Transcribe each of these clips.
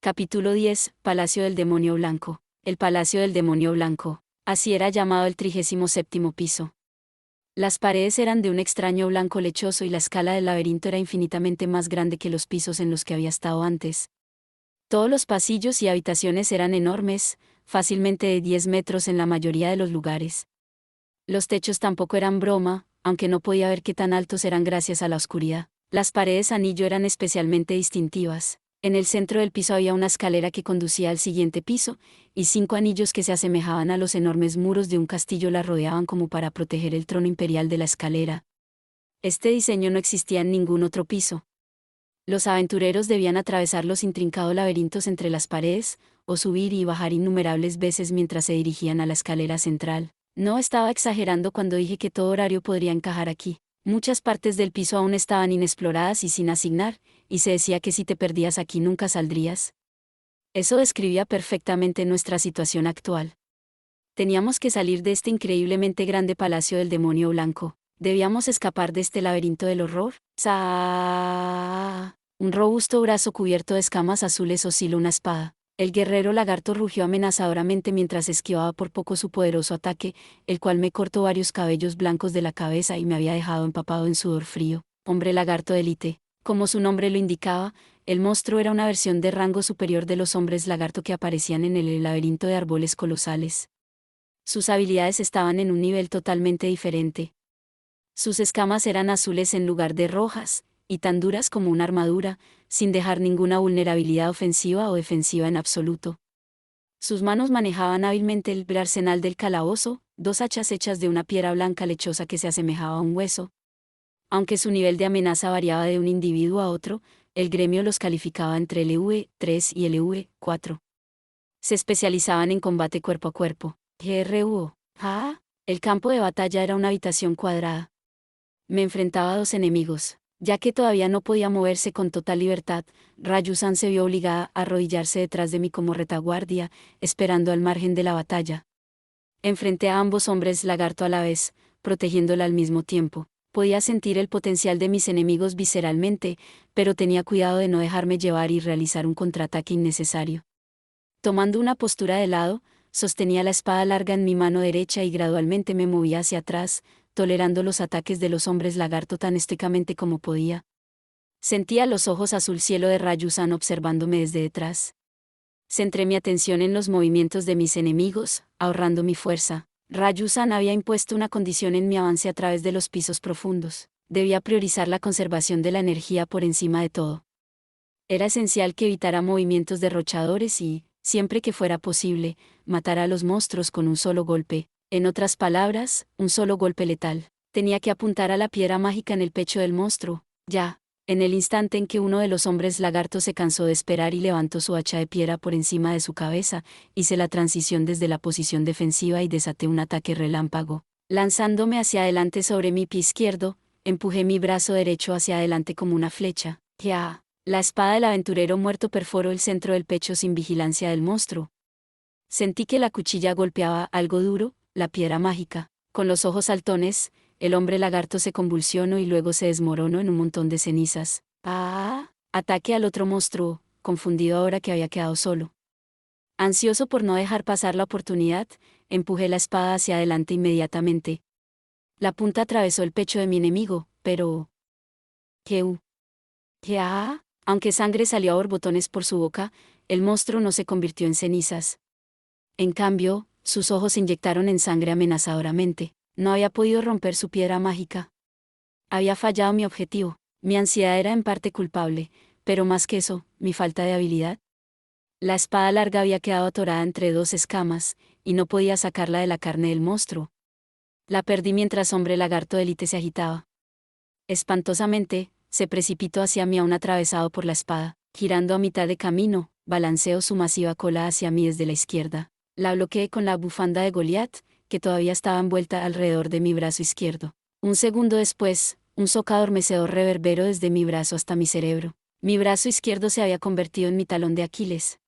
Capítulo 10. Palacio del Demonio Blanco. El Palacio del Demonio Blanco. Así era llamado el 37º piso. Las paredes eran de un extraño blanco lechoso y la escala del laberinto era infinitamente más grande que los pisos en los que había estado antes. Todos los pasillos y habitaciones eran enormes, fácilmente de 10 metros en la mayoría de los lugares. Los techos tampoco eran broma, aunque no podía ver qué tan altos eran gracias a la oscuridad. Las paredes anillo eran especialmente distintivas. En el centro del piso había una escalera que conducía al siguiente piso, y 5 anillos que se asemejaban a los enormes muros de un castillo la rodeaban como para proteger el trono imperial de la escalera. Este diseño no existía en ningún otro piso. Los aventureros debían atravesar los intrincados laberintos entre las paredes, o subir y bajar innumerables veces mientras se dirigían a la escalera central. No estaba exagerando cuando dije que todo horario podría encajar aquí. Muchas partes del piso aún estaban inexploradas y sin asignar, y se decía que si te perdías aquí nunca saldrías. Eso describía perfectamente nuestra situación actual. Teníamos que salir de este increíblemente grande palacio del demonio blanco. Debíamos escapar de este laberinto del horror. ¡Sa! Un robusto brazo cubierto de escamas azules osciló una espada. El guerrero lagarto rugió amenazadoramente mientras esquivaba por poco su poderoso ataque, el cual me cortó varios cabellos blancos de la cabeza y me había dejado empapado en sudor frío. Hombre lagarto de élite. Como su nombre lo indicaba, el monstruo era una versión de rango superior de los hombres lagarto que aparecían en el laberinto de árboles colosales. Sus habilidades estaban en un nivel totalmente diferente. Sus escamas eran azules en lugar de rojas, y tan duras como una armadura, sin dejar ninguna vulnerabilidad ofensiva o defensiva en absoluto. Sus manos manejaban hábilmente el arsenal del calabozo, 2 hachas hechas de una piedra blanca lechosa que se asemejaba a un hueso. Aunque su nivel de amenaza variaba de un individuo a otro, el gremio los calificaba entre LV-3 y LV-4. Se especializaban en combate cuerpo a cuerpo. GRU. El campo de batalla era una habitación cuadrada. Me enfrentaba a 2 enemigos. Ya que todavía no podía moverse con total libertad, Ryu-san se vio obligada a arrodillarse detrás de mí como retaguardia, esperando al margen de la batalla. Enfrenté a ambos hombres lagarto a la vez, protegiéndola al mismo tiempo. Podía sentir el potencial de mis enemigos visceralmente, pero tenía cuidado de no dejarme llevar y realizar un contraataque innecesario. Tomando una postura de lado, sostenía la espada larga en mi mano derecha y gradualmente me movía hacia atrás, tolerando los ataques de los hombres lagarto tan estoicamente como podía. Sentía los ojos azul cielo de Ryu-san observándome desde detrás. Centré mi atención en los movimientos de mis enemigos, ahorrando mi fuerza. Ryu-san había impuesto una condición en mi avance a través de los pisos profundos. Debía priorizar la conservación de la energía por encima de todo. Era esencial que evitara movimientos derrochadores y, siempre que fuera posible, matara a los monstruos con un solo golpe. En otras palabras, un solo golpe letal. Tenía que apuntar a la piedra mágica en el pecho del monstruo. Ya. En el instante en que uno de los hombres lagartos se cansó de esperar y levantó su hacha de piedra por encima de su cabeza, hice la transición desde la posición defensiva y desaté un ataque relámpago. Lanzándome hacia adelante sobre mi pie izquierdo, empujé mi brazo derecho hacia adelante como una flecha. ¡Ya! La espada del aventurero muerto perforó el centro del pecho sin vigilancia del monstruo. Sentí que la cuchilla golpeaba algo duro, la piedra mágica. Con los ojos saltones, el hombre lagarto se convulsionó y luego se desmoronó en un montón de cenizas. Ataqué al otro monstruo, confundido ahora que había quedado solo. Ansioso por no dejar pasar la oportunidad, empujé la espada hacia adelante inmediatamente. La punta atravesó el pecho de mi enemigo, pero... ¿Qué? Aunque sangre salió a borbotones por su boca, el monstruo no se convirtió en cenizas. En cambio, sus ojos se inyectaron en sangre amenazadoramente. No había podido romper su piedra mágica. Había fallado mi objetivo. Mi ansiedad era en parte culpable, pero más que eso, mi falta de habilidad. La espada larga había quedado atorada entre 2 escamas, y no podía sacarla de la carne del monstruo. La perdí mientras hombre lagarto de élite se agitaba. Espantosamente, se precipitó hacia mí aún atravesado por la espada. Girando a mitad de camino, balanceó su masiva cola hacia mí desde la izquierda. La bloqueé con la bufanda de Goliat, que todavía estaba envuelta alrededor de mi brazo izquierdo. Un segundo después, un zoco adormecedor reverberó desde mi brazo hasta mi cerebro. Mi brazo izquierdo se había convertido en mi talón de Aquiles.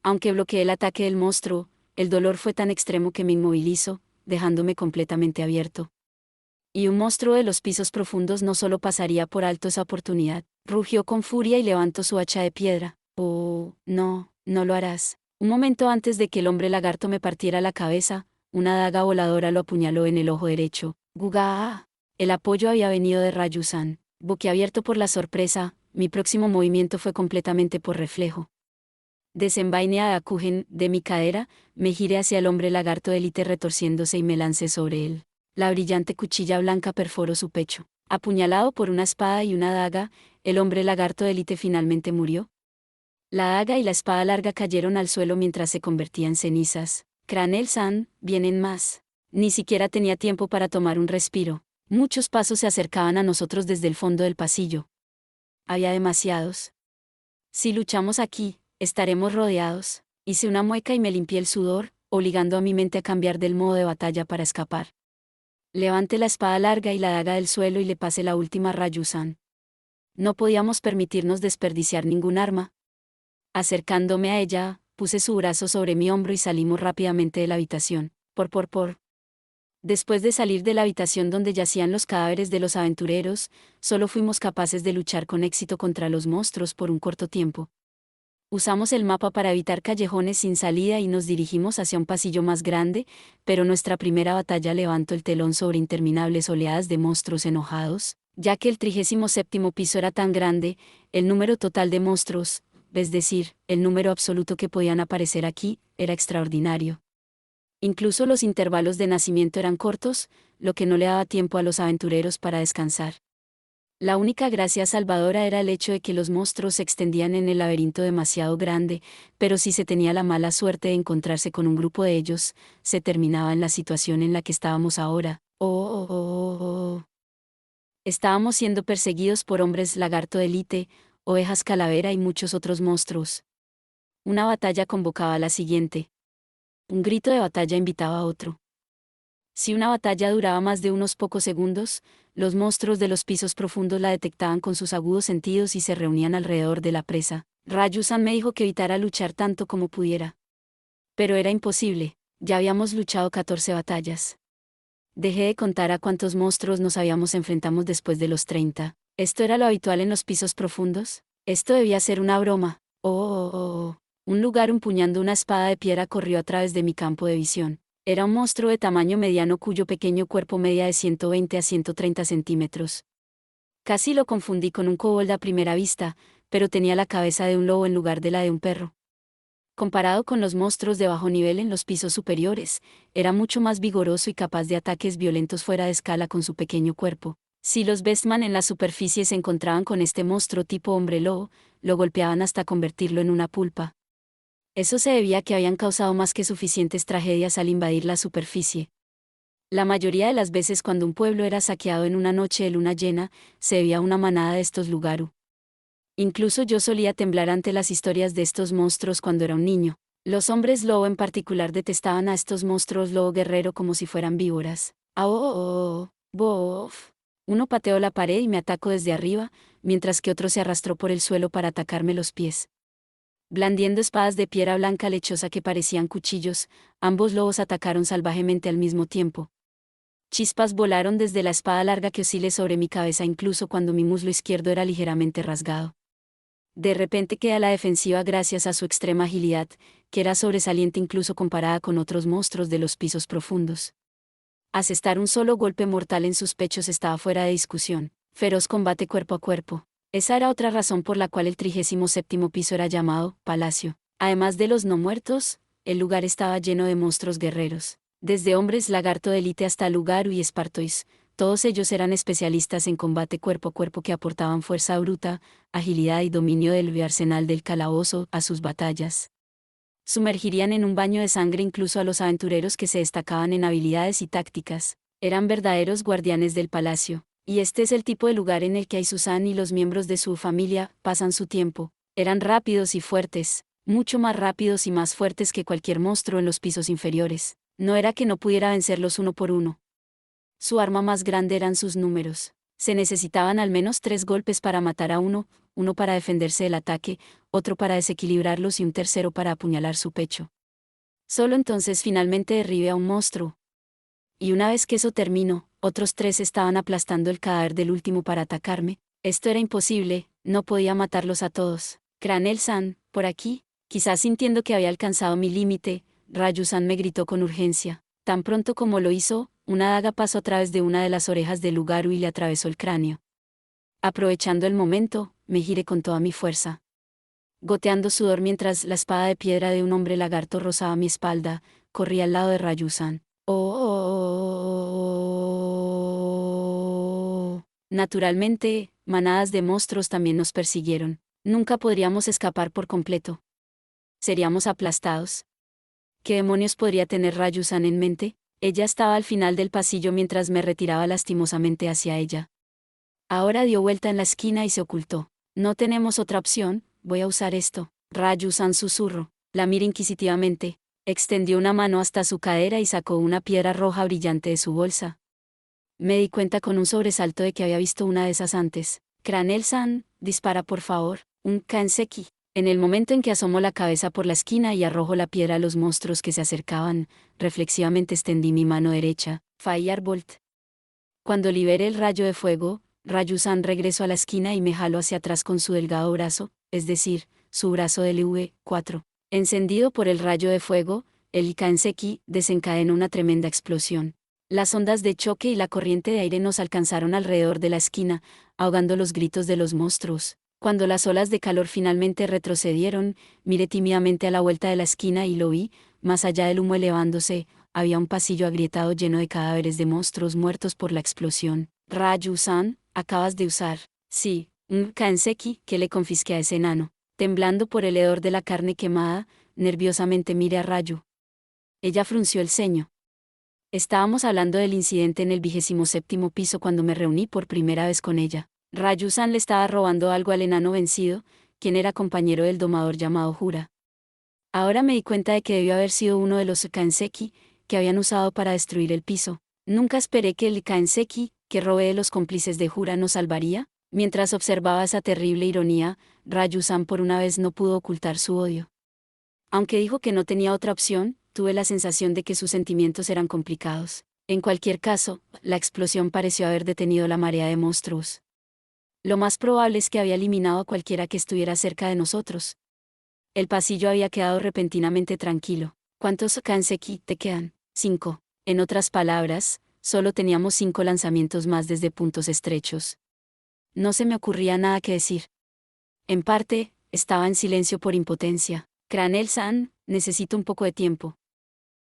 Aunque bloqueé el ataque del monstruo, el dolor fue tan extremo que me inmovilizó, dejándome completamente abierto. Y un monstruo de los pisos profundos no solo pasaría por alto esa oportunidad. Rugió con furia y levantó su hacha de piedra. Oh, no, no lo harás. Un momento antes de que el hombre lagarto me partiera la cabeza, una daga voladora lo apuñaló en el ojo derecho. ¡Guga! El apoyo había venido de Ryu-san. Boquiabierto por la sorpresa, mi próximo movimiento fue completamente por reflejo. Desenvainé a Akugen de mi cadera, me giré hacia el hombre lagarto élite retorciéndose y me lancé sobre él. La brillante cuchilla blanca perforó su pecho. Apuñalado por una espada y una daga, el hombre lagarto élite finalmente murió. La daga y la espada larga cayeron al suelo mientras se convertía en cenizas. Cranel-san, vienen más. Ni siquiera tenía tiempo para tomar un respiro. Muchos pasos se acercaban a nosotros desde el fondo del pasillo. Había demasiados. Si luchamos aquí, estaremos rodeados. Hice una mueca y me limpié el sudor, obligando a mi mente a cambiar del modo de batalla para escapar. Levanté la espada larga y la daga del suelo y le pasé la última a Ryu-san. No podíamos permitirnos desperdiciar ningún arma. Acercándome a ella, puse su brazo sobre mi hombro y salimos rápidamente de la habitación. Por. Después de salir de la habitación donde yacían los cadáveres de los aventureros, solo fuimos capaces de luchar con éxito contra los monstruos por un corto tiempo. Usamos el mapa para evitar callejones sin salida y nos dirigimos hacia un pasillo más grande, pero nuestra primera batalla levantó el telón sobre interminables oleadas de monstruos enojados, ya que el 37º piso era tan grande, el número total de monstruos, es decir, el número absoluto que podían aparecer aquí, era extraordinario. Incluso los intervalos de nacimiento eran cortos, lo que no le daba tiempo a los aventureros para descansar. La única gracia salvadora era el hecho de que los monstruos se extendían en el laberinto demasiado grande, pero si se tenía la mala suerte de encontrarse con un grupo de ellos, se terminaba en la situación en la que estábamos ahora. Oh. Estábamos siendo perseguidos por hombres lagarto élite, ovejas calavera y muchos otros monstruos. Una batalla convocaba a la siguiente. Un grito de batalla invitaba a otro. Si una batalla duraba más de unos pocos segundos, los monstruos de los pisos profundos la detectaban con sus agudos sentidos y se reunían alrededor de la presa. Ryu-san me dijo que evitara luchar tanto como pudiera. Pero era imposible, ya habíamos luchado 14 batallas. Dejé de contar a cuántos monstruos nos habíamos enfrentado después de los 30. ¿Esto era lo habitual en los pisos profundos? Esto debía ser una broma. Oh. Un lugar empuñando una espada de piedra corrió a través de mi campo de visión. Era un monstruo de tamaño mediano cuyo pequeño cuerpo medía de 120 a 130 centímetros. Casi lo confundí con un kobold a primera vista, pero tenía la cabeza de un lobo en lugar de la de un perro. Comparado con los monstruos de bajo nivel en los pisos superiores, era mucho más vigoroso y capaz de ataques violentos fuera de escala con su pequeño cuerpo. Si los Bestman en la superficie se encontraban con este monstruo tipo hombre lobo, lo golpeaban hasta convertirlo en una pulpa. Eso se debía a que habían causado más que suficientes tragedias al invadir la superficie. La mayoría de las veces cuando un pueblo era saqueado en una noche de luna llena, se debía a una manada de estos lugaru. Incluso yo solía temblar ante las historias de estos monstruos cuando era un niño. Los hombres lobo en particular detestaban a estos monstruos lobo guerrero como si fueran víboras. Bof. Uno pateó la pared y me atacó desde arriba, mientras que otro se arrastró por el suelo para atacarme los pies. Blandiendo espadas de piedra blanca lechosa que parecían cuchillos, ambos lobos atacaron salvajemente al mismo tiempo. Chispas volaron desde la espada larga que oscilé sobre mi cabeza incluso cuando mi muslo izquierdo era ligeramente rasgado. De repente quedé a la defensiva gracias a su extrema agilidad, que era sobresaliente incluso comparada con otros monstruos de los pisos profundos. Asestar un solo golpe mortal en sus pechos estaba fuera de discusión. Feroz combate cuerpo a cuerpo. Esa era otra razón por la cual el 37º piso era llamado Palacio. Además de los no muertos, el lugar estaba lleno de monstruos guerreros. Desde hombres lagarto de élite hasta Lugaru y Espartois, todos ellos eran especialistas en combate cuerpo a cuerpo que aportaban fuerza bruta, agilidad y dominio del arsenal del calabozo a sus batallas. Sumergirían en un baño de sangre incluso a los aventureros que se destacaban en habilidades y tácticas. Eran verdaderos guardianes del palacio. Y este es el tipo de lugar en el que Aizu-san y los miembros de su familia pasan su tiempo. Eran rápidos y fuertes, mucho más rápidos y más fuertes que cualquier monstruo en los pisos inferiores. No era que no pudiera vencerlos uno por uno. Su arma más grande eran sus números. Se necesitaban al menos 3 golpes para matar a uno para defenderse del ataque, otro para desequilibrarlos y un tercero para apuñalar su pecho. Solo entonces finalmente derribé a un monstruo. Y una vez que eso terminó, otros 3 estaban aplastando el cadáver del último para atacarme. Esto era imposible, no podía matarlos a todos. Cranel-san, por aquí. Quizás sintiendo que había alcanzado mi límite, Rayu-san me gritó con urgencia. Tan pronto como lo hizo, una daga pasó a través de una de las orejas de Lugaru y le atravesó el cráneo. Aprovechando el momento, me giré con toda mi fuerza. Goteando sudor mientras la espada de piedra de un hombre lagarto rozaba mi espalda, corrí al lado de Rayu-san. Oh. Naturalmente, manadas de monstruos también nos persiguieron. Nunca podríamos escapar por completo. Seríamos aplastados. ¿Qué demonios podría tener Rayu-san en mente? Ella estaba al final del pasillo mientras me retiraba lastimosamente hacia ella. Ahora dio vuelta en la esquina y se ocultó. No tenemos otra opción, voy a usar esto. Rayu-san susurró. La miré inquisitivamente. Extendió una mano hasta su cadera y sacó una piedra roja brillante de su bolsa. Me di cuenta con un sobresalto de que había visto una de esas antes. Cranel-san, dispara por favor, un kanseki. En el momento en que asomó la cabeza por la esquina y arrojó la piedra a los monstruos que se acercaban, reflexivamente extendí mi mano derecha. Firebolt. Cuando liberé el rayo de fuego, Rayu-san regresó a la esquina y me jaló hacia atrás con su delgado brazo, es decir, su brazo del LV4. Encendido por el rayo de fuego, el kanseki desencadenó una tremenda explosión. Las ondas de choque y la corriente de aire nos alcanzaron alrededor de la esquina, ahogando los gritos de los monstruos. Cuando las olas de calor finalmente retrocedieron, miré tímidamente a la vuelta de la esquina y lo vi, más allá del humo elevándose, había un pasillo agrietado lleno de cadáveres de monstruos muertos por la explosión. Rayu-san, acabas de usar. Sí, un kanseki que le confisqué a ese enano. Temblando por el hedor de la carne quemada, nerviosamente miré a Rayu. Ella frunció el ceño. Estábamos hablando del incidente en el 27º piso cuando me reuní por primera vez con ella. Rayu-san le estaba robando algo al enano vencido, quien era compañero del domador llamado Jura. Ahora me di cuenta de que debió haber sido uno de los kanseki que habían usado para destruir el piso. Nunca esperé que el kanseki que robé de los cómplices de Jura nos salvaría. Mientras observaba esa terrible ironía, Rayu-san por una vez no pudo ocultar su odio. Aunque dijo que no tenía otra opción, tuve la sensación de que sus sentimientos eran complicados. En cualquier caso, la explosión pareció haber detenido la marea de monstruos. Lo más probable es que había eliminado a cualquiera que estuviera cerca de nosotros. El pasillo había quedado repentinamente tranquilo. ¿Cuántos kanseki te quedan? 5. En otras palabras, solo teníamos 5 lanzamientos más desde puntos estrechos. No se me ocurría nada que decir. En parte, estaba en silencio por impotencia. Cranel-san, necesito un poco de tiempo.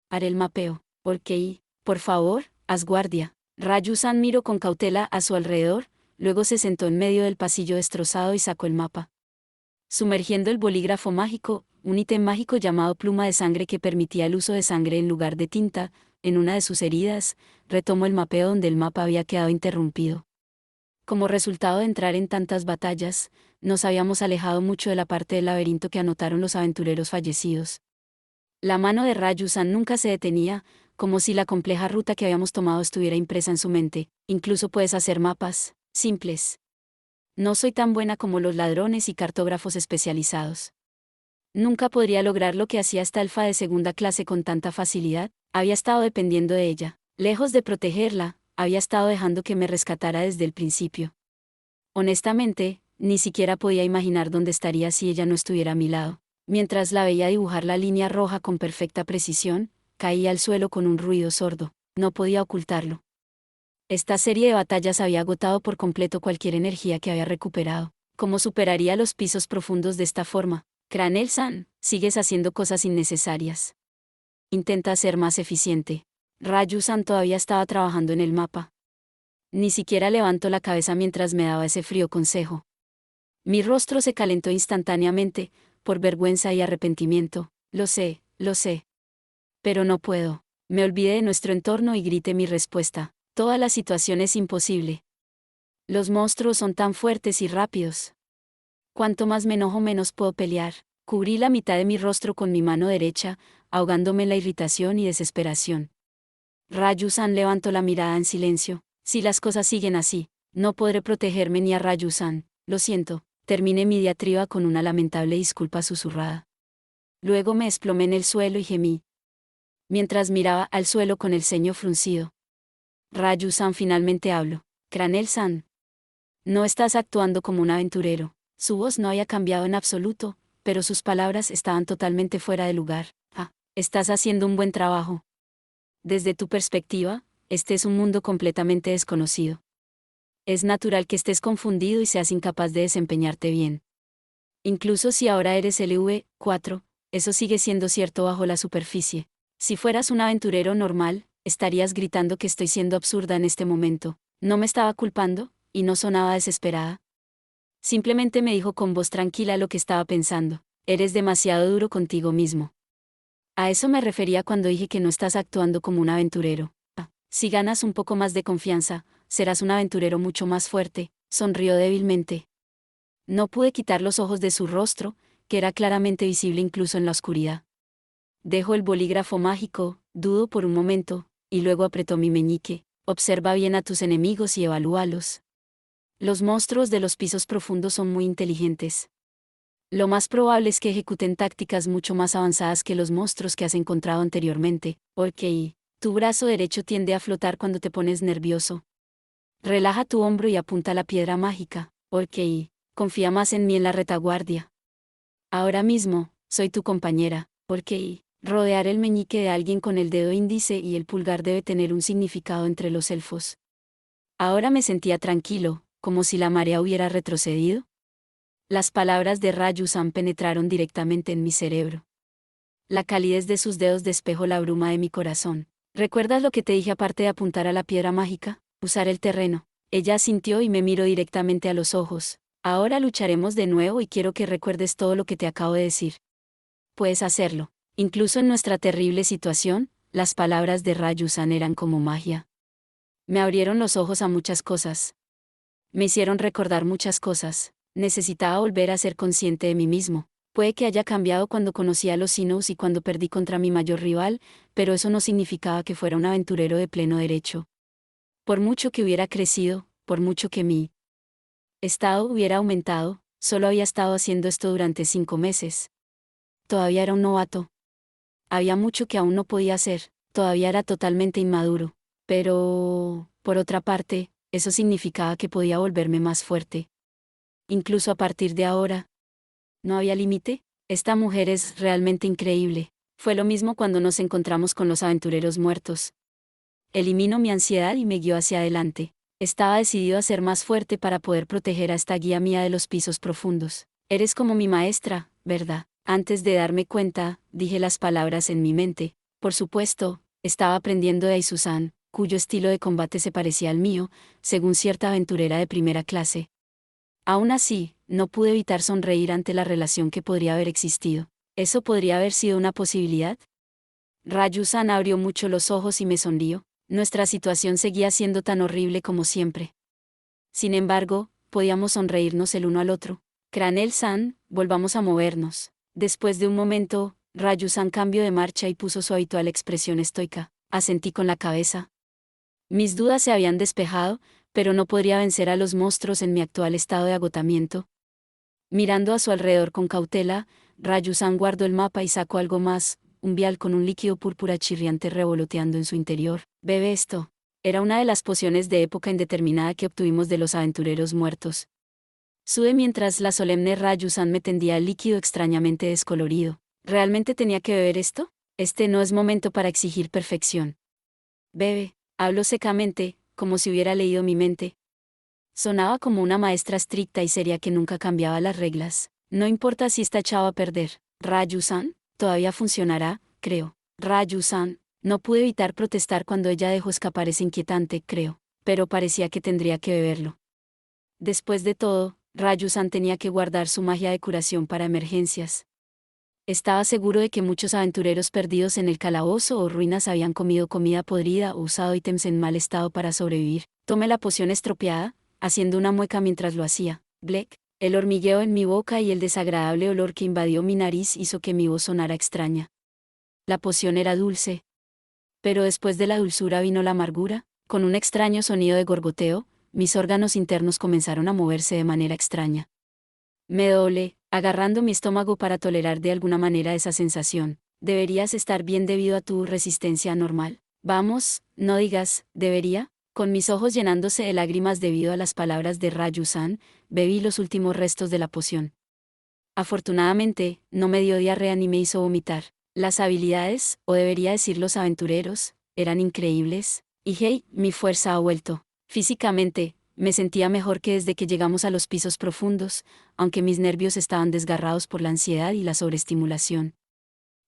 Haré el mapeo. Ok, por favor, haz guardia. Rayu-san miró con cautela a su alrededor, luego se sentó en medio del pasillo destrozado y sacó el mapa. Sumergiendo el bolígrafo mágico, un ítem mágico llamado pluma de sangre que permitía el uso de sangre en lugar de tinta, en una de sus heridas, retomó el mapeo donde el mapa había quedado interrumpido. Como resultado de entrar en tantas batallas, nos habíamos alejado mucho de la parte del laberinto que anotaron los aventureros fallecidos. La mano de Rayu-san nunca se detenía, como si la compleja ruta que habíamos tomado estuviera impresa en su mente. Incluso puedes hacer mapas simples. No soy tan buena como los ladrones y cartógrafos especializados. Nunca podría lograr lo que hacía esta elfa de segunda clase con tanta facilidad. Había estado dependiendo de ella. Lejos de protegerla, había estado dejando que me rescatara desde el principio. Honestamente, ni siquiera podía imaginar dónde estaría si ella no estuviera a mi lado. Mientras la veía dibujar la línea roja con perfecta precisión, caía al suelo con un ruido sordo. No podía ocultarlo. Esta serie de batallas había agotado por completo cualquier energía que había recuperado. ¿Cómo superaría los pisos profundos de esta forma? Cranel-san, sigues haciendo cosas innecesarias. Intenta ser más eficiente. Rayu-san todavía estaba trabajando en el mapa. Ni siquiera levantó la cabeza mientras me daba ese frío consejo. Mi rostro se calentó instantáneamente, por vergüenza y arrepentimiento. Lo sé. Pero no puedo. Me olvidé de nuestro entorno y grité mi respuesta. Toda la situación es imposible. Los monstruos son tan fuertes y rápidos. Cuanto más me enojo menos puedo pelear. Cubrí la mitad de mi rostro con mi mano derecha, ahogándome en la irritación y desesperación. Rayu-san levantó la mirada en silencio. Si las cosas siguen así, no podré protegerme ni a Rayu-san. Lo siento. Terminé mi diatriba con una lamentable disculpa susurrada. Luego me desplomé en el suelo y gemí. Mientras miraba al suelo con el ceño fruncido. Rayu-san finalmente habló. Cranel-san. No estás actuando como un aventurero. Su voz no había cambiado en absoluto, pero sus palabras estaban totalmente fuera de lugar. Estás haciendo un buen trabajo. Desde tu perspectiva, este es un mundo completamente desconocido. Es natural que estés confundido y seas incapaz de desempeñarte bien. Incluso si ahora eres LV4, eso sigue siendo cierto bajo la superficie. Si fueras un aventurero normal, estarías gritando que estoy siendo absurda en este momento. No me estaba culpando, y no sonaba desesperada. Simplemente me dijo con voz tranquila lo que estaba pensando. Eres demasiado duro contigo mismo. A eso me refería cuando dije que no estás actuando como un aventurero. Si ganas un poco más de confianza, serás un aventurero mucho más fuerte, sonrió débilmente. No pude quitar los ojos de su rostro, que era claramente visible incluso en la oscuridad. Dejo el bolígrafo mágico, dudó por un momento, y luego apretó mi meñique. Observa bien a tus enemigos y evalúalos. Los monstruos de los pisos profundos son muy inteligentes. Lo más probable es que ejecuten tácticas mucho más avanzadas que los monstruos que has encontrado anteriormente. Ok. Tu brazo derecho tiende a flotar cuando te pones nervioso. Relaja tu hombro y apunta la piedra mágica. Ok. Confía más en mí en la retaguardia. Ahora mismo, soy tu compañera. Ok. Rodear el meñique de alguien con el dedo índice y el pulgar debe tener un significado entre los elfos. Ahora me sentía tranquilo, como si la marea hubiera retrocedido. Las palabras de Rayusan penetraron directamente en mi cerebro. La calidez de sus dedos despejó la bruma de mi corazón. ¿Recuerdas lo que te dije aparte de apuntar a la piedra mágica? Usar el terreno. Ella asintió y me miró directamente a los ojos. Ahora lucharemos de nuevo y quiero que recuerdes todo lo que te acabo de decir. Puedes hacerlo. Incluso en nuestra terrible situación, las palabras de Rayusan eran como magia. Me abrieron los ojos a muchas cosas. Me hicieron recordar muchas cosas. Necesitaba volver a ser consciente de mí mismo. Puede que haya cambiado cuando conocí a los Sinnohs y cuando perdí contra mi mayor rival, pero eso no significaba que fuera un aventurero de pleno derecho. Por mucho que hubiera crecido, por mucho que mi estado hubiera aumentado, solo había estado haciendo esto durante 5 meses. Todavía era un novato. Había mucho que aún no podía hacer, todavía era totalmente inmaduro. Pero, por otra parte, eso significaba que podía volverme más fuerte. Incluso a partir de ahora. ¿No había límite? Esta mujer es realmente increíble. Fue lo mismo cuando nos encontramos con los aventureros muertos. Eliminó mi ansiedad y me guió hacia adelante. Estaba decidido a ser más fuerte para poder proteger a esta guía mía de los pisos profundos. Eres como mi maestra, ¿verdad? Antes de darme cuenta, dije las palabras en mi mente. Por supuesto, estaba aprendiendo de Aizuzan, cuyo estilo de combate se parecía al mío, según cierta aventurera de primera clase. Aún así, no pude evitar sonreír ante la relación que podría haber existido. ¿Eso podría haber sido una posibilidad? Rayusan abrió mucho los ojos y me sonrió. Nuestra situación seguía siendo tan horrible como siempre. Sin embargo, podíamos sonreírnos el uno al otro. Cranel-san, volvamos a movernos. Después de un momento, Rayusan cambió de marcha y puso su habitual expresión estoica. Asentí con la cabeza. Mis dudas se habían despejado, pero no podría vencer a los monstruos en mi actual estado de agotamiento. Mirando a su alrededor con cautela, Rayusan guardó el mapa y sacó algo más, un vial con un líquido púrpura chirriante revoloteando en su interior. Bebe esto. Era una de las pociones de época indeterminada que obtuvimos de los aventureros muertos. Sudé mientras la solemne Rayusan me tendía el líquido extrañamente descolorido. ¿Realmente tenía que beber esto? Este no es momento para exigir perfección. Bebe. Habló secamente, como si hubiera leído mi mente. Sonaba como una maestra estricta y seria que nunca cambiaba las reglas. No importa si está echado a perder. Rayusan, todavía funcionará, creo. Rayusan, no pude evitar protestar cuando ella dejó escapar ese inquietante, creo, pero parecía que tendría que beberlo. Después de todo, Rayusan tenía que guardar su magia de curación para emergencias. Estaba seguro de que muchos aventureros perdidos en el calabozo o ruinas habían comido comida podrida o usado ítems en mal estado para sobrevivir. Tomé la poción estropeada, haciendo una mueca mientras lo hacía. Blek, el hormigueo en mi boca y el desagradable olor que invadió mi nariz hizo que mi voz sonara extraña. La poción era dulce. Pero después de la dulzura vino la amargura, con un extraño sonido de gorgoteo, mis órganos internos comenzaron a moverse de manera extraña. Me doblé, agarrando mi estómago para tolerar de alguna manera esa sensación. Deberías estar bien debido a tu resistencia anormal. Vamos, no digas, ¿debería? Con mis ojos llenándose de lágrimas debido a las palabras de Raju-san, bebí los últimos restos de la poción. Afortunadamente, no me dio diarrea ni me hizo vomitar. Las habilidades, o debería decir los aventureros, eran increíbles, y hey, mi fuerza ha vuelto. Físicamente, me sentía mejor que desde que llegamos a los pisos profundos, aunque mis nervios estaban desgarrados por la ansiedad y la sobreestimulación.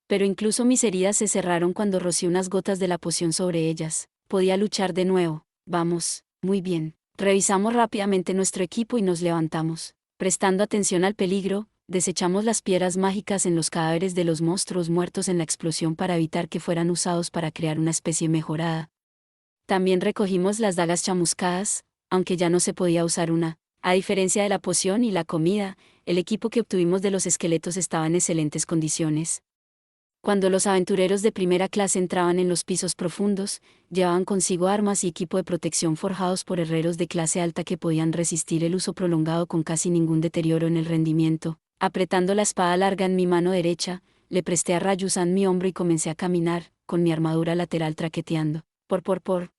Pero incluso mis heridas se cerraron cuando rocié unas gotas de la poción sobre ellas. Podía luchar de nuevo. Vamos, muy bien. Revisamos rápidamente nuestro equipo y nos levantamos. Prestando atención al peligro, desechamos las piedras mágicas en los cadáveres de los monstruos muertos en la explosión para evitar que fueran usados para crear una especie mejorada. También recogimos las dagas chamuscadas, aunque ya no se podía usar una. A diferencia de la poción y la comida, el equipo que obtuvimos de los esqueletos estaba en excelentes condiciones. Cuando los aventureros de primera clase entraban en los pisos profundos, llevaban consigo armas y equipo de protección forjados por herreros de clase alta que podían resistir el uso prolongado con casi ningún deterioro en el rendimiento. Apretando la espada larga en mi mano derecha, le presté a Raju-san mi hombro y comencé a caminar, con mi armadura lateral traqueteando. Por.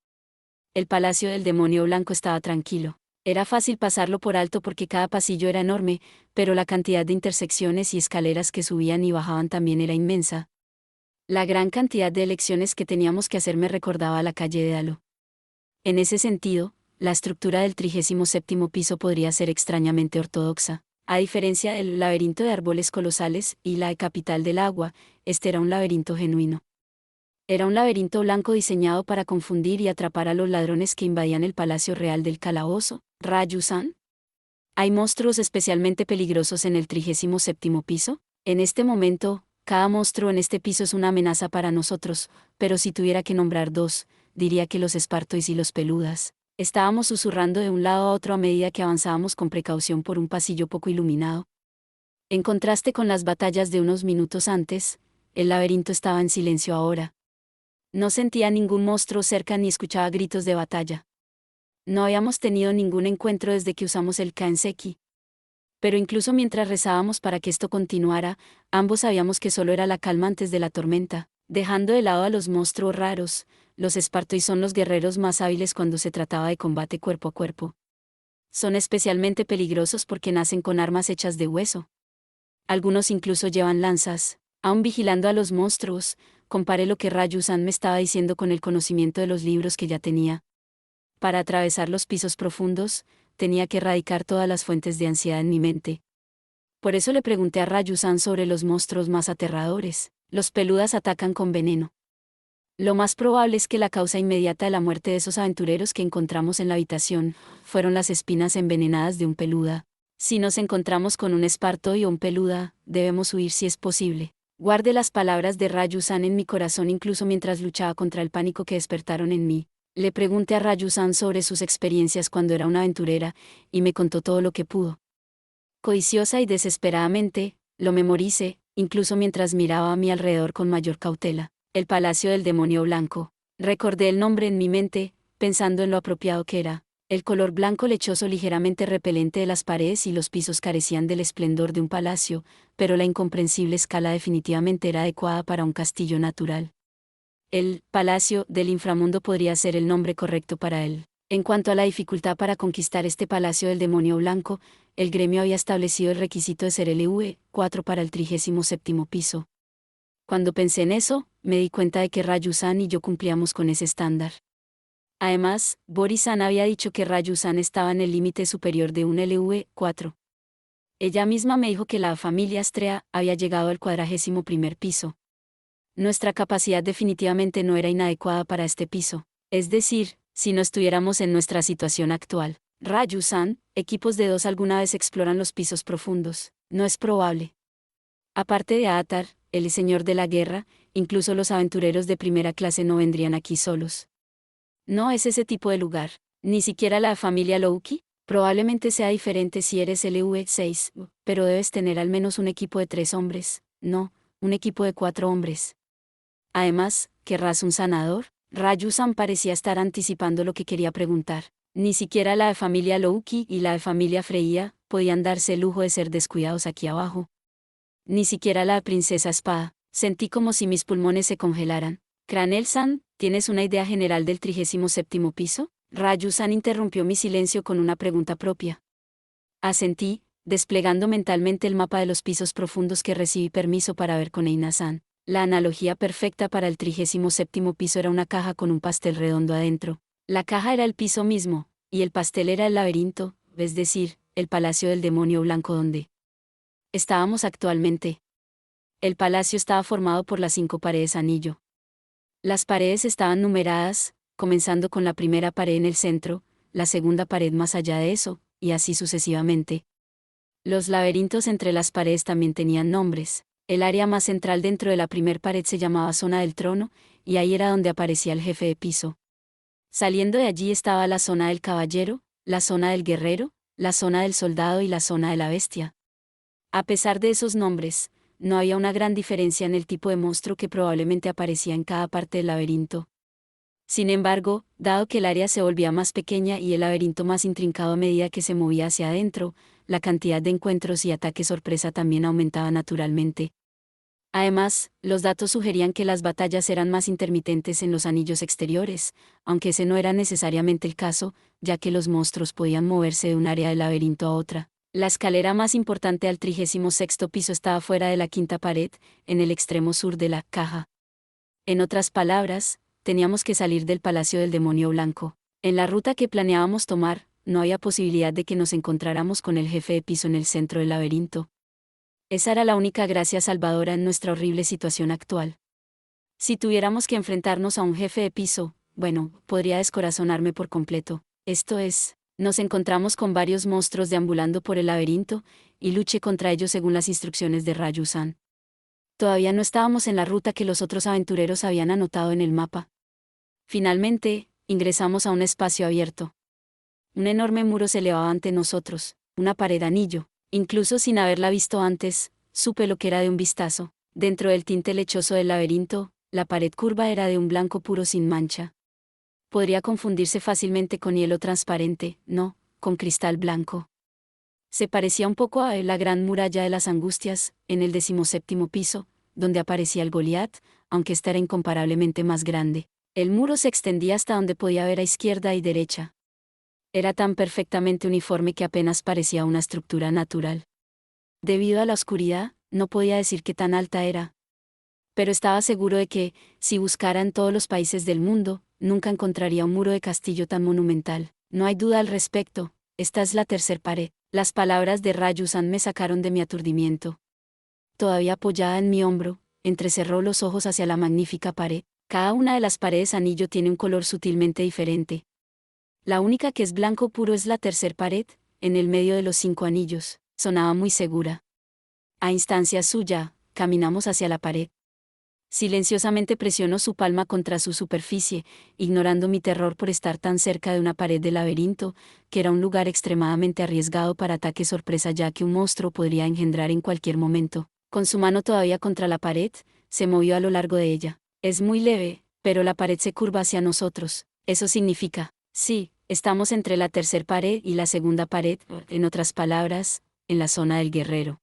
El palacio del demonio blanco estaba tranquilo. Era fácil pasarlo por alto porque cada pasillo era enorme, pero la cantidad de intersecciones y escaleras que subían y bajaban también era inmensa. La gran cantidad de elecciones que teníamos que hacer me recordaba a la calle de Dalo. En ese sentido, la estructura del 37º piso podría ser extrañamente ortodoxa. A diferencia del laberinto de árboles colosales y la capital del agua, este era un laberinto genuino. Era un laberinto blanco diseñado para confundir y atrapar a los ladrones que invadían el palacio real del calabozo. Raju-san. ¿Hay monstruos especialmente peligrosos en el 37º piso? En este momento, cada monstruo en este piso es una amenaza para nosotros, pero si tuviera que nombrar dos, diría que los espartois y los peludas. Estábamos susurrando de un lado a otro a medida que avanzábamos con precaución por un pasillo poco iluminado. En contraste con las batallas de unos minutos antes, el laberinto estaba en silencio ahora. No sentía ningún monstruo cerca ni escuchaba gritos de batalla. No habíamos tenido ningún encuentro desde que usamos el Kanseki. Pero incluso mientras rezábamos para que esto continuara, ambos sabíamos que solo era la calma antes de la tormenta. Dejando de lado a los monstruos raros, los espartois son los guerreros más hábiles cuando se trataba de combate cuerpo a cuerpo. Son especialmente peligrosos porque nacen con armas hechas de hueso. Algunos incluso llevan lanzas. Aún vigilando a los monstruos, comparé lo que Raju-san me estaba diciendo con el conocimiento de los libros que ya tenía. Para atravesar los pisos profundos, tenía que erradicar todas las fuentes de ansiedad en mi mente. Por eso le pregunté a Raju-san sobre los monstruos más aterradores. Los peludas atacan con veneno. Lo más probable es que la causa inmediata de la muerte de esos aventureros que encontramos en la habitación fueron las espinas envenenadas de un peluda. Si nos encontramos con un espartoy o un peluda, debemos huir si es posible. Guardé las palabras de Raju-san en mi corazón incluso mientras luchaba contra el pánico que despertaron en mí. Le pregunté a Raju-san sobre sus experiencias cuando era una aventurera, y me contó todo lo que pudo. Codiciosa y desesperadamente, lo memoricé, incluso mientras miraba a mi alrededor con mayor cautela. El palacio del demonio blanco. Recordé el nombre en mi mente, pensando en lo apropiado que era. El color blanco lechoso ligeramente repelente de las paredes y los pisos carecían del esplendor de un palacio, pero la incomprensible escala definitivamente era adecuada para un castillo natural. El palacio del inframundo podría ser el nombre correcto para él. En cuanto a la dificultad para conquistar este palacio del demonio blanco, el gremio había establecido el requisito de ser LV4 para el 37º piso. Cuando pensé en eso, me di cuenta de que Raju-san y yo cumplíamos con ese estándar. Además, Bori-san había dicho que Raju-san estaba en el límite superior de un LV4. Ella misma me dijo que la familia Astrea había llegado al 41º piso. Nuestra capacidad definitivamente no era inadecuada para este piso. Es decir, si no estuviéramos en nuestra situación actual. Raju-san, equipos de 2 alguna vez exploran los pisos profundos. No es probable. Aparte de Atar, el señor de la guerra, incluso los aventureros de primera clase no vendrían aquí solos. No es ese tipo de lugar. Ni siquiera la familia Louki. Probablemente sea diferente si eres LV6, pero debes tener al menos un equipo de 3 hombres. No, un equipo de 4 hombres. Además, ¿querrás un sanador? Raju-san parecía estar anticipando lo que quería preguntar. Ni siquiera la de familia Louki y la de familia Freya podían darse el lujo de ser descuidados aquí abajo. Ni siquiera la princesa Espada. Sentí como si mis pulmones se congelaran. Cranel-san, ¿tienes una idea general del 37º piso? Rayu-san interrumpió mi silencio con una pregunta propia. Asentí, desplegando mentalmente el mapa de los pisos profundos que recibí permiso para ver con Eina-san. La analogía perfecta para el 37º piso era una caja con un pastel redondo adentro. La caja era el piso mismo, y el pastel era el laberinto, es decir, el palacio del demonio blanco donde estábamos actualmente. El palacio estaba formado por las 5 paredes anillo. Las paredes estaban numeradas, comenzando con la primera pared en el centro, la segunda pared más allá de eso, y así sucesivamente. Los laberintos entre las paredes también tenían nombres. El área más central dentro de la primer pared se llamaba zona del trono, y ahí era donde aparecía el jefe de piso. Saliendo de allí estaba la zona del caballero, la zona del guerrero, la zona del soldado y la zona de la bestia. A pesar de esos nombres, no había una gran diferencia en el tipo de monstruo que probablemente aparecía en cada parte del laberinto. Sin embargo, dado que el área se volvía más pequeña y el laberinto más intrincado a medida que se movía hacia adentro, la cantidad de encuentros y ataques sorpresa también aumentaba naturalmente. Además, los datos sugerían que las batallas eran más intermitentes en los anillos exteriores, aunque ese no era necesariamente el caso, ya que los monstruos podían moverse de un área del laberinto a otra. La escalera más importante al 36º piso estaba fuera de la quinta pared, en el extremo sur de la caja. En otras palabras, teníamos que salir del Palacio del Demonio Blanco. En la ruta que planeábamos tomar, no había posibilidad de que nos encontráramos con el jefe de piso en el centro del laberinto. Esa era la única gracia salvadora en nuestra horrible situación actual. Si tuviéramos que enfrentarnos a un jefe de piso, bueno, podría descorazonarme por completo. Esto es, nos encontramos con varios monstruos deambulando por el laberinto, y luché contra ellos según las instrucciones de Rayu-san. Todavía no estábamos en la ruta que los otros aventureros habían anotado en el mapa. Finalmente, ingresamos a un espacio abierto. Un enorme muro se elevaba ante nosotros, una pared anillo. Incluso sin haberla visto antes, supe lo que era de un vistazo. Dentro del tinte lechoso del laberinto, la pared curva era de un blanco puro sin mancha. Podría confundirse fácilmente con hielo transparente, no, con cristal blanco. Se parecía un poco a la Gran Muralla de las Angustias, en el 17º piso, donde aparecía el Goliat, aunque esta era incomparablemente más grande. El muro se extendía hasta donde podía ver a izquierda y derecha. Era tan perfectamente uniforme que apenas parecía una estructura natural. Debido a la oscuridad, no podía decir qué tan alta era. Pero estaba seguro de que, si buscara en todos los países del mundo, nunca encontraría un muro de castillo tan monumental. No hay duda al respecto, esta es la tercer pared. Las palabras de Rayu-san me sacaron de mi aturdimiento. Todavía apoyada en mi hombro, entrecerró los ojos hacia la magnífica pared. Cada una de las paredes anillo tiene un color sutilmente diferente. La única que es blanco puro es la tercer pared, en el medio de los 5 anillos. Sonaba muy segura. A instancia suya, caminamos hacia la pared. Silenciosamente presionó su palma contra su superficie, ignorando mi terror por estar tan cerca de una pared de laberinto, que era un lugar extremadamente arriesgado para ataque sorpresa ya que un monstruo podría engendrar en cualquier momento. Con su mano todavía contra la pared, se movió a lo largo de ella. Es muy leve, pero la pared se curva hacia nosotros. Eso significa, sí, estamos entre la tercer pared y la segunda pared, en otras palabras, en la zona del guerrero.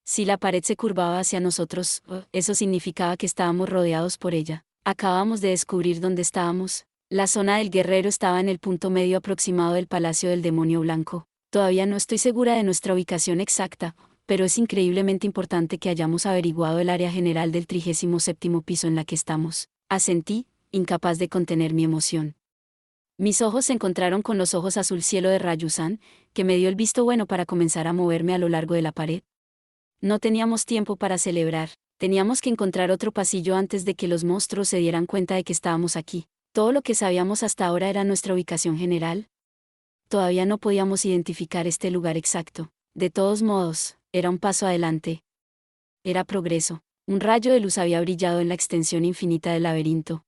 Si la pared se curvaba hacia nosotros, eso significaba que estábamos rodeados por ella. Acabamos de descubrir dónde estábamos. La zona del guerrero estaba en el punto medio aproximado del Palacio del Demonio Blanco. Todavía no estoy segura de nuestra ubicación exacta, pero es increíblemente importante que hayamos averiguado el área general del 37º piso en la que estamos. Asentí, incapaz de contener mi emoción. Mis ojos se encontraron con los ojos azul cielo de Rayu-san, que me dio el visto bueno para comenzar a moverme a lo largo de la pared. No teníamos tiempo para celebrar, teníamos que encontrar otro pasillo antes de que los monstruos se dieran cuenta de que estábamos aquí. Todo lo que sabíamos hasta ahora era nuestra ubicación general. Todavía no podíamos identificar este lugar exacto. De todos modos, era un paso adelante. Era progreso. Un rayo de luz había brillado en la extensión infinita del laberinto.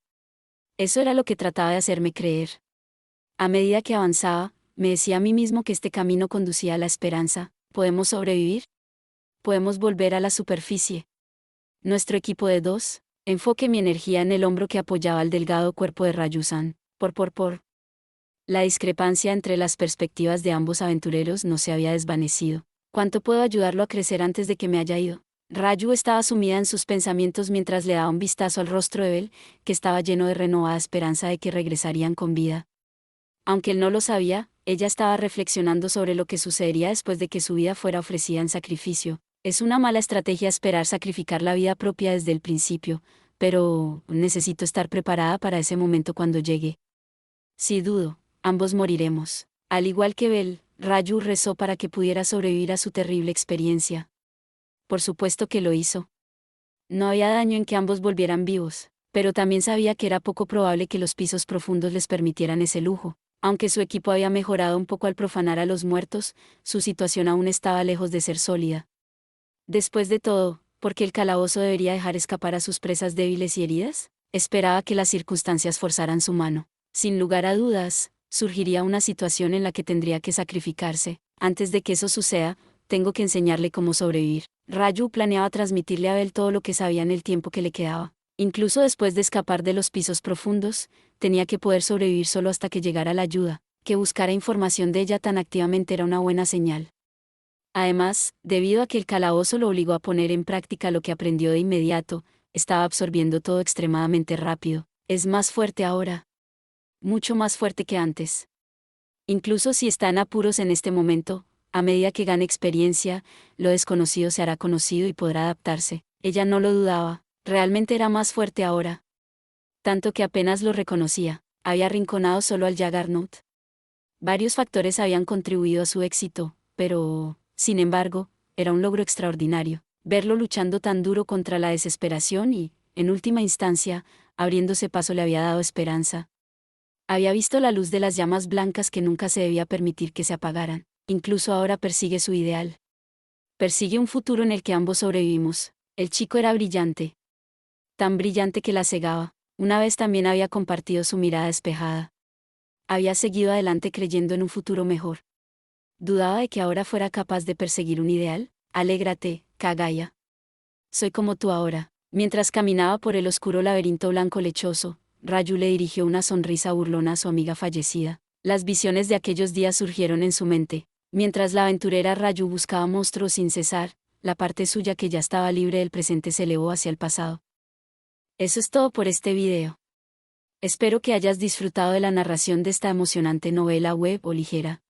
Eso era lo que trataba de hacerme creer. A medida que avanzaba, me decía a mí mismo que este camino conducía a la esperanza. ¿Podemos sobrevivir? ¿Podemos volver a la superficie? Nuestro equipo de 2, enfoqué mi energía en el hombro que apoyaba el delgado cuerpo de Rayu-san. Por. La discrepancia entre las perspectivas de ambos aventureros no se había desvanecido. ¿Cuánto puedo ayudarlo a crecer antes de que me haya ido? Rayu estaba sumida en sus pensamientos mientras le daba un vistazo al rostro de él, que estaba lleno de renovada esperanza de que regresarían con vida. Aunque él no lo sabía, ella estaba reflexionando sobre lo que sucedería después de que su vida fuera ofrecida en sacrificio. Es una mala estrategia esperar sacrificar la vida propia desde el principio, pero necesito estar preparada para ese momento cuando llegue. Si dudo, ambos moriremos. Al igual que Bel, Raju rezó para que pudiera sobrevivir a su terrible experiencia. Por supuesto que lo hizo. No había daño en que ambos volvieran vivos, pero también sabía que era poco probable que los pisos profundos les permitieran ese lujo. Aunque su equipo había mejorado un poco al profanar a los muertos, su situación aún estaba lejos de ser sólida. Después de todo, ¿por qué el calabozo debería dejar escapar a sus presas débiles y heridas? Esperaba que las circunstancias forzaran su mano. Sin lugar a dudas, surgiría una situación en la que tendría que sacrificarse. Antes de que eso suceda, tengo que enseñarle cómo sobrevivir. Raju planeaba transmitirle a Bel todo lo que sabía en el tiempo que le quedaba. Incluso después de escapar de los pisos profundos, tenía que poder sobrevivir solo hasta que llegara la ayuda. Que buscara información de ella tan activamente era una buena señal. Además, debido a que el calabozo lo obligó a poner en práctica lo que aprendió de inmediato, estaba absorbiendo todo extremadamente rápido. Es más fuerte ahora. Mucho más fuerte que antes. Incluso si está en apuros en este momento, a medida que gane experiencia, lo desconocido se hará conocido y podrá adaptarse. Ella no lo dudaba, realmente era más fuerte ahora. Tanto que apenas lo reconocía, había arrinconado solo al Juggernaut. Varios factores habían contribuido a su éxito, pero, sin embargo, era un logro extraordinario. Verlo luchando tan duro contra la desesperación y, en última instancia, abriéndose paso le había dado esperanza. Había visto la luz de las llamas blancas que nunca se debía permitir que se apagaran. Incluso ahora persigue su ideal. Persigue un futuro en el que ambos sobrevivimos. El chico era brillante. Tan brillante que la cegaba. Una vez también había compartido su mirada despejada. Había seguido adelante creyendo en un futuro mejor. ¿Dudaba de que ahora fuera capaz de perseguir un ideal? Alégrate, Kagaya. Soy como tú ahora. Mientras caminaba por el oscuro laberinto blanco lechoso, Raju le dirigió una sonrisa burlona a su amiga fallecida. Las visiones de aquellos días surgieron en su mente. Mientras la aventurera Raju buscaba monstruos sin cesar, la parte suya que ya estaba libre del presente se elevó hacia el pasado. Eso es todo por este video. Espero que hayas disfrutado de la narración de esta emocionante novela web o ligera.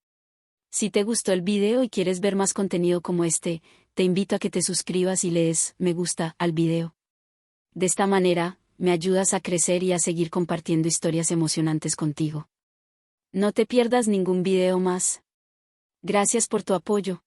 Si te gustó el video y quieres ver más contenido como este, te invito a que te suscribas y le des me gusta al video. De esta manera, me ayudas a crecer y a seguir compartiendo historias emocionantes contigo. No te pierdas ningún video más. Gracias por tu apoyo.